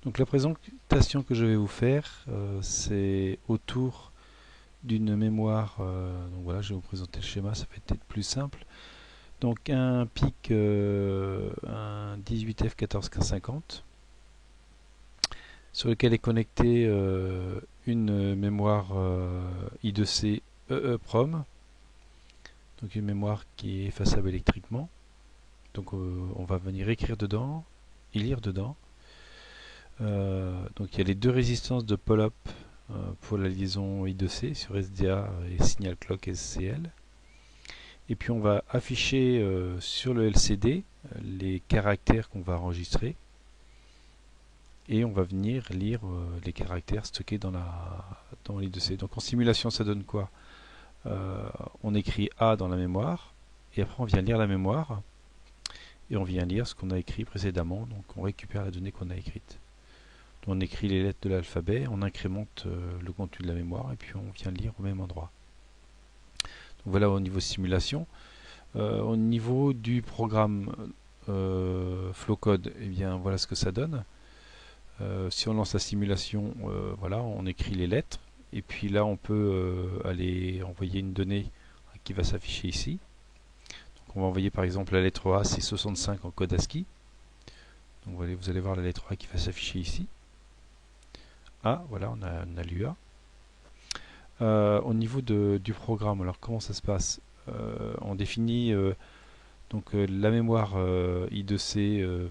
Donc la présentation que je vais vous faire, c'est autour d'une mémoire. Donc voilà, je vais vous présenter le schéma, ça va être peut-être plus simple. Donc un PIC, un 18F141550, sur lequel est connecté une mémoire I2C EEPROM, donc une mémoire qui est effaçable électriquement. Donc on va venir écrire dedans et lire dedans. Donc il y a les deux résistances de pull-up pour la liaison I2C sur SDA et signal clock SCL. Et puis on va afficher sur le LCD les caractères qu'on va enregistrer. Et on va venir lire les caractères stockés dans l'I2C. Donc en simulation, ça donne quoi? On écrit A dans la mémoire, et après on vient lire la mémoire, et on vient lire ce qu'on a écrit précédemment. Donc on récupère la donnée qu'on a écrite. Donc on écrit les lettres de l'alphabet, on incrémente le contenu de la mémoire, et puis on vient lire au même endroit. Donc voilà au niveau simulation. Au niveau du programme Flowcode, eh bien voilà ce que ça donne. Si on lance la simulation, voilà, on écrit les lettres, et puis là on peut aller envoyer une donnée qui va s'afficher ici. Donc on va envoyer par exemple la lettre A, c'est 65 en code ASCII. Donc vous allez voir la lettre A qui va s'afficher ici. Ah, voilà, on a l'UA. Au niveau du programme, alors comment ça se passe? On définit donc la mémoire I2C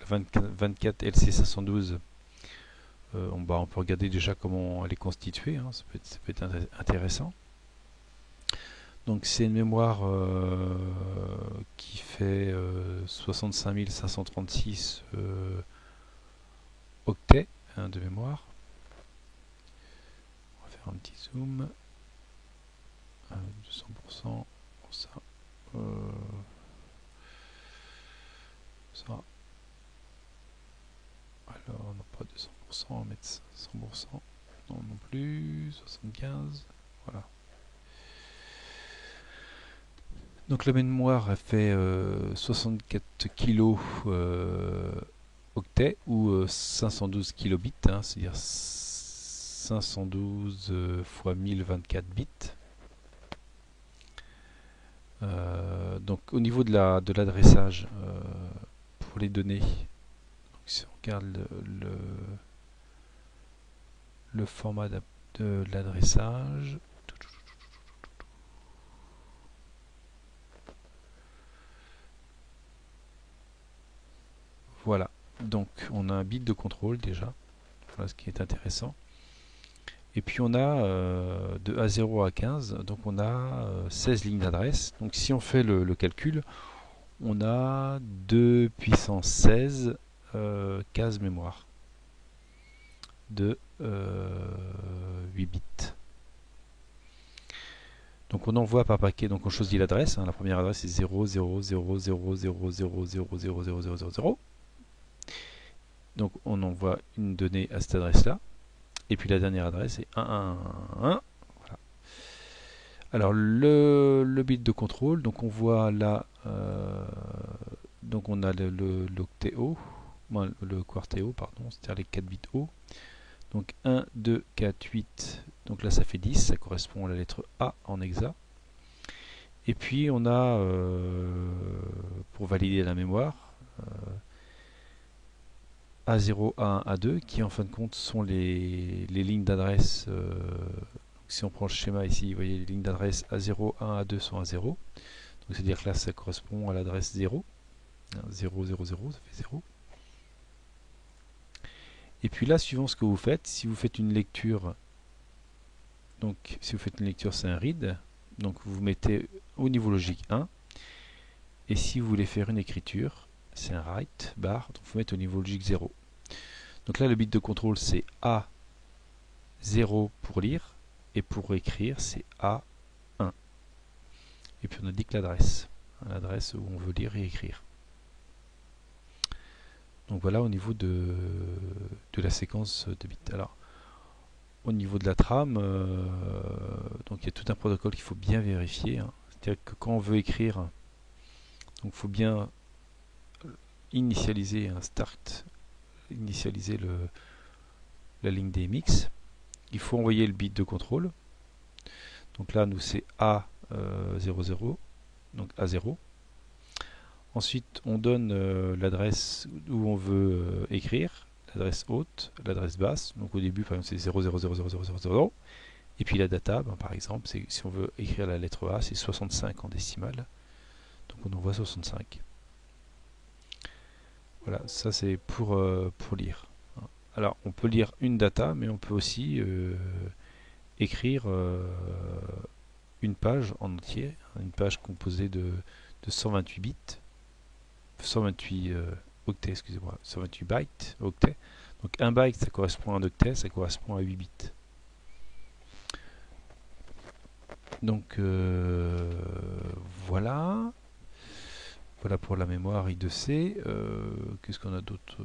24 LC512. On peut regarder déjà comment elle est constituée, hein, ça peut être intéressant. Donc c'est une mémoire qui fait 65 536 octets hein, de mémoire. On va faire un petit zoom. 200% pour ça. Ça. Alors non pas 200%, on va mettre 100%. Non non plus. 75. Voilà. Donc la mémoire elle fait 64 kg octets ou 512 kilobits, hein, c'est-à-dire 512 fois 1024 bits. Donc au niveau de l'adressage pour les données, donc si on regarde le format de l'adressage, voilà. Donc on a un bit de contrôle déjà, voilà ce qui est intéressant. Et puis on a de A0 à 15, donc on a 16 lignes d'adresse. Donc si on fait le calcul, on a 2 puissance 16 cases mémoire de 8 bits. Donc on envoie par paquet, donc on choisit l'adresse, hein, la première adresse c'est 0000000000000. Donc on envoie une donnée à cette adresse là, et puis la dernière adresse est 1111. Voilà. Alors le bit de contrôle, donc on voit là, donc on a l'octet haut, le quartet haut, pardon, c'est-à-dire les 4 bits hauts. Donc 1, 2, 4, 8, donc là ça fait 10, ça correspond à la lettre A en hexa. Et puis on a, pour valider la mémoire, A0, A1, A2, qui en fin de compte sont les lignes d'adresse. Si on prend le schéma ici, vous voyez les lignes d'adresse A0, A1, A2 sont à 0. Donc c'est-à-dire que là ça correspond à l'adresse 0. 0, 0, 0, ça fait 0. Et puis là, suivant ce que vous faites, si vous faites une lecture, donc si vous faites une lecture, c'est un read, donc vous mettez au niveau logique 1, et si vous voulez faire une écriture, c'est un write bar, donc vous mettez au niveau logique 0. Donc là, le bit de contrôle, c'est A0 pour lire, et pour écrire, c'est A1. Et puis on indique l'adresse, l'adresse où on veut lire et écrire. Donc voilà au niveau de la séquence de bits. Alors, au niveau de la trame, donc il y a tout un protocole qu'il faut bien vérifier, hein. C'est-à-dire que quand on veut écrire, donc il faut bien initialiser un start initialiser la ligne DMX. Il faut envoyer le bit de contrôle. Donc là, nous, c'est A00, donc A0. Ensuite, on donne l'adresse où on veut écrire, l'adresse haute, l'adresse basse. Donc au début, par exemple, c'est 0000000. Et puis la data, par exemple, si on veut écrire la lettre A, c'est 65 en décimale. Donc on envoie 65. Voilà, ça c'est pour lire. Alors, on peut lire une data, mais on peut aussi écrire une page en entier, une page composée de 128 bits, 128 octets, excusez-moi, 128 bytes, octets. Donc un byte, ça correspond à un octet, ça correspond à 8 bits. Donc voilà. Voilà pour la mémoire I2C. Qu'est-ce qu'on a d'autre?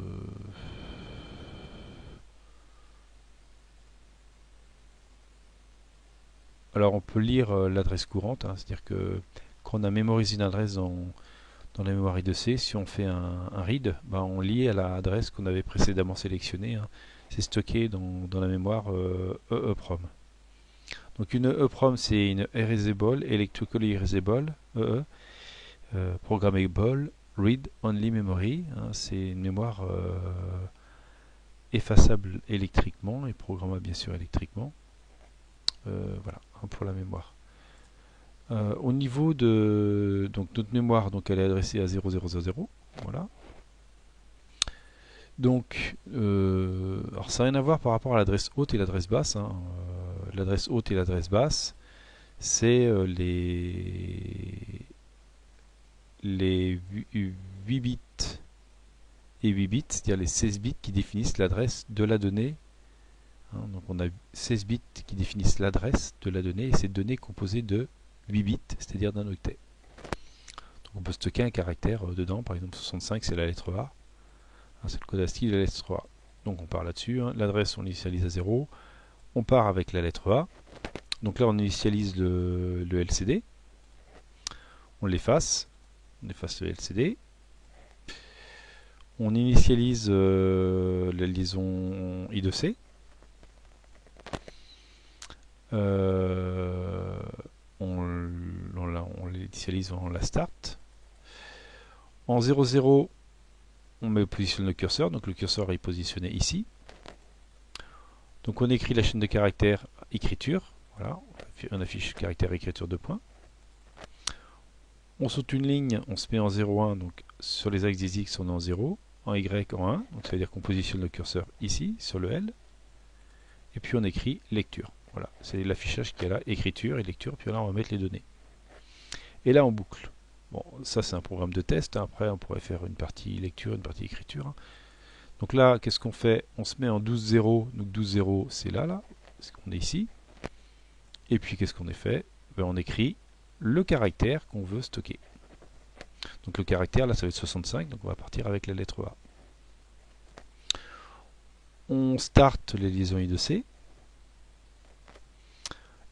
Alors on peut lire l'adresse courante, hein, c'est-à-dire que quand on a mémorisé une adresse dans la mémoire I2C, si on fait un read, on lit à l'adresse qu'on avait précédemment sélectionnée. Hein. C'est stocké dans la mémoire EEPROM. Donc une EEPROM, c'est une Erasable, Electrically Erasable, Programmable, Read Only Memory. Hein, c'est une mémoire effaçable électriquement et programmable bien sûr électriquement. Voilà, hein, pour la mémoire. Au niveau de notre mémoire, donc elle est adressée à 0000. Voilà. Donc, alors ça n'a rien à voir par rapport à l'adresse haute et l'adresse basse. Hein. L'adresse haute et l'adresse basse, c'est les 8 bits et 8 bits, c'est-à-dire les 16 bits qui définissent l'adresse de la donnée. Hein, donc on a 16 bits qui définissent l'adresse de la donnée, et cette donnée est composée de 8 bits, c'est-à-dire d'un octet. Donc on peut stocker un caractère dedans, par exemple 65 c'est la lettre A, hein, c'est le code ASCII de la lettre A. Donc on part là-dessus, hein. L'adresse on l'initialise à 0, on part avec la lettre A, donc là on initialise le LCD, on efface le LCD, on initialise la liaison I2C, on l'initialise, on la start. En 0,0, on positionne le curseur, donc le curseur est positionné ici. Donc on écrit la chaîne de caractères écriture, voilà, on affiche caractère écriture 2 points. On saute une ligne, on se met en 0,1, donc sur les axes des X on est en 0, en Y en 1, donc ça veut dire qu'on positionne le curseur ici, sur le L, et puis on écrit lecture. Voilà, c'est l'affichage qui est là, écriture et lecture, puis là on va mettre les données. Et là on boucle. Bon, ça c'est un programme de test, hein. Après on pourrait faire une partie lecture, une partie écriture. Hein. Donc là, qu'est-ce qu'on fait? On se met en 12,0, donc 12,0 c'est là, parce qu'on est ici. Et puis qu'est-ce qu'on a fait? On écrit le caractère qu'on veut stocker. Donc le caractère, là ça va être 65, donc on va partir avec la lettre A. On start les liaisons I2C.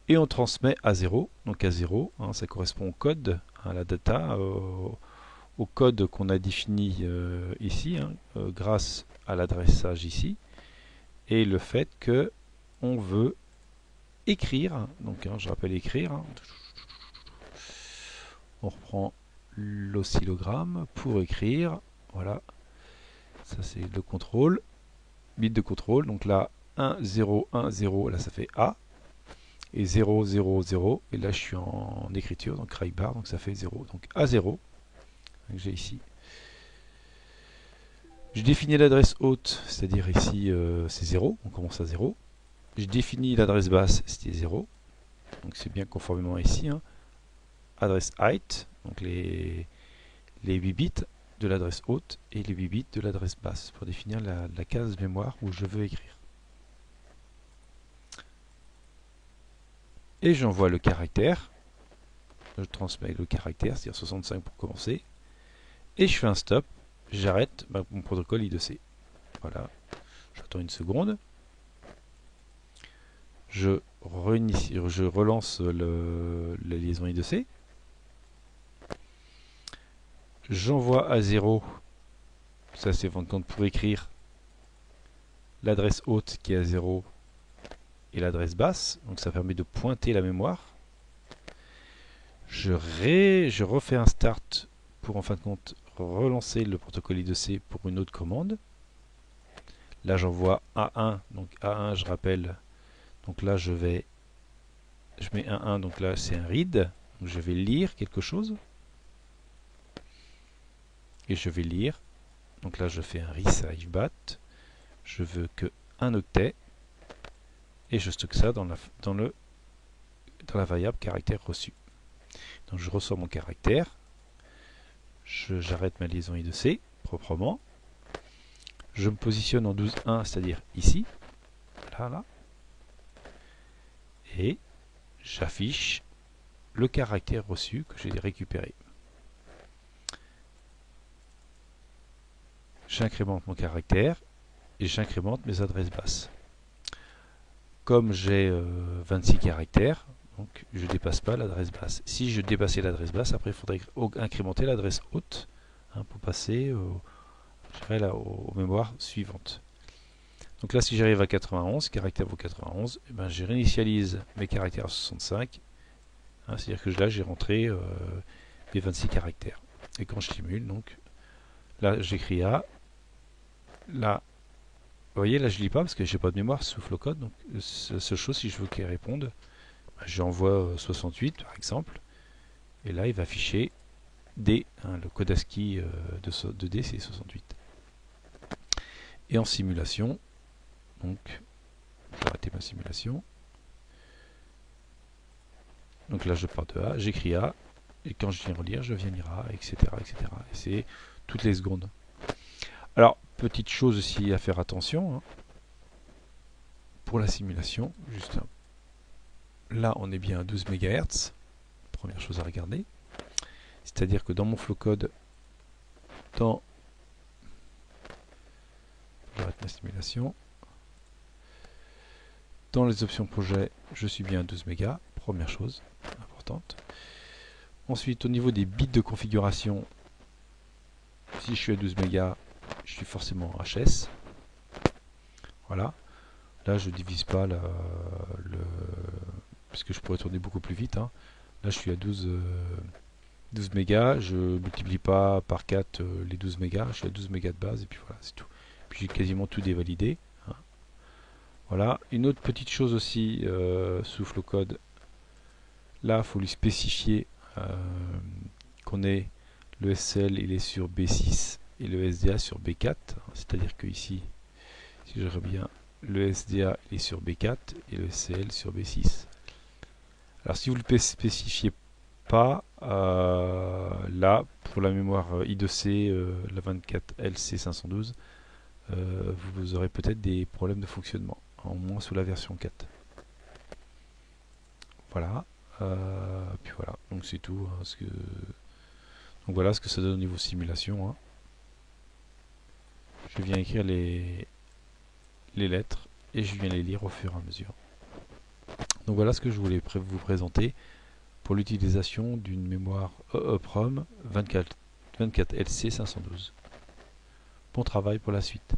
Et on transmet à 0, donc à 0, hein, ça correspond au code, à la data, au code qu'on a défini ici, hein, grâce à l'adressage ici, et le fait que on veut écrire, donc hein, je rappelle écrire, hein, on reprend l'oscillogramme pour écrire, voilà, ça c'est le contrôle, bit de contrôle, donc là 1, 0, 1, 0, là ça fait A, et 0, 0, 0, et là je suis en écriture, donc write bar, donc ça fait 0, donc A0, que j'ai ici. Je définis l'adresse haute, c'est-à-dire ici c'est 0, on commence à 0. Je définis l'adresse basse, c'est 0, donc c'est bien conformément ici. Hein. Adresse height, donc les 8 bits de l'adresse haute et les 8 bits de l'adresse basse pour définir la case mémoire où je veux écrire. Et j'envoie le caractère, je transmets le caractère, c'est-à-dire 65 pour commencer, et je fais un stop, j'arrête mon protocole I2C. Voilà, j'attends une seconde, je relance la liaison I2C, j'envoie à 0, ça c'est pour écrire l'adresse haute qui est à 0 et l'adresse basse. Donc ça permet de pointer la mémoire. Je refais un start pour en fin de compte relancer le protocole I2C pour une autre commande. Là j'envoie A1, donc A1 je rappelle, donc là je mets A1, donc là c'est un read, donc je vais lire quelque chose, et je vais lire, donc là je fais un resize bat, je veux que un octet, et je stocke ça dans la variable caractère reçu. Donc je ressors mon caractère, j'arrête ma liaison I2C proprement, je me positionne en 12.1, c'est-à-dire ici, là, et j'affiche le caractère reçu que j'ai récupéré. J'incrémente mon caractère et j'incrémente mes adresses basses. Comme j'ai 26 caractères, donc je ne dépasse pas l'adresse basse. Si je dépassais l'adresse basse, après il faudrait incrémenter l'adresse haute pour passer aux mémoires suivantes. Donc là, si j'arrive à 91, caractère vaut 91, et ben, je réinitialise mes caractères à 65. C'est-à-dire que là, j'ai rentré mes 26 caractères. Et quand je simule, donc, là, j'écris A. Là, vous voyez, là, je ne lis pas parce que j'ai pas de mémoire sous Flowcode. Donc, la seule chose, si je veux qu'il réponde, j'envoie 68, par exemple. Et là, il va afficher D. Le code ASCII de D, c'est 68. Et en simulation, donc, je vais arrêter ma simulation. Donc là, je pars de A, j'écris A, et quand je viens relire, je viens lire A, etc. etc. Et c'est toutes les secondes. Alors, petite chose aussi à faire attention, pour la simulation, juste là, on est bien à 12 MHz, première chose à regarder. C'est-à-dire que dans mon flowcode, j'arrête ma simulation. Dans les options projet, je suis bien à 12 mégas, première chose importante. Ensuite, au niveau des bits de configuration, si je suis à 12 mégas, je suis forcément en HS. Voilà. Là, je ne divise pas puisque je pourrais tourner beaucoup plus vite. Là, je suis à 12 mégas. Je ne multiplie pas par 4 les 12 mégas. Je suis à 12 mégas de base et puis voilà, c'est tout. Puis j'ai quasiment tout dévalidé. Voilà. Une autre petite chose aussi sous Flowcode. Là, il faut lui spécifier qu'on est le SL, il est sur B6 et le SDA sur B4. C'est-à-dire que ici, si je reviens bien, le SDA il est sur B4 et le SL sur B6. Alors si vous ne le spécifiez pas, là, pour la mémoire I2C, la 24LC512, vous aurez peut-être des problèmes de fonctionnement, au moins sous la version 4. Voilà. Puis voilà, donc c'est tout. Donc voilà ce que ça donne au niveau simulation. Je viens écrire les lettres et je viens les lire au fur et à mesure. Donc voilà ce que je voulais vous présenter pour l'utilisation d'une mémoire EEPROM 24LC512. Bon travail pour la suite.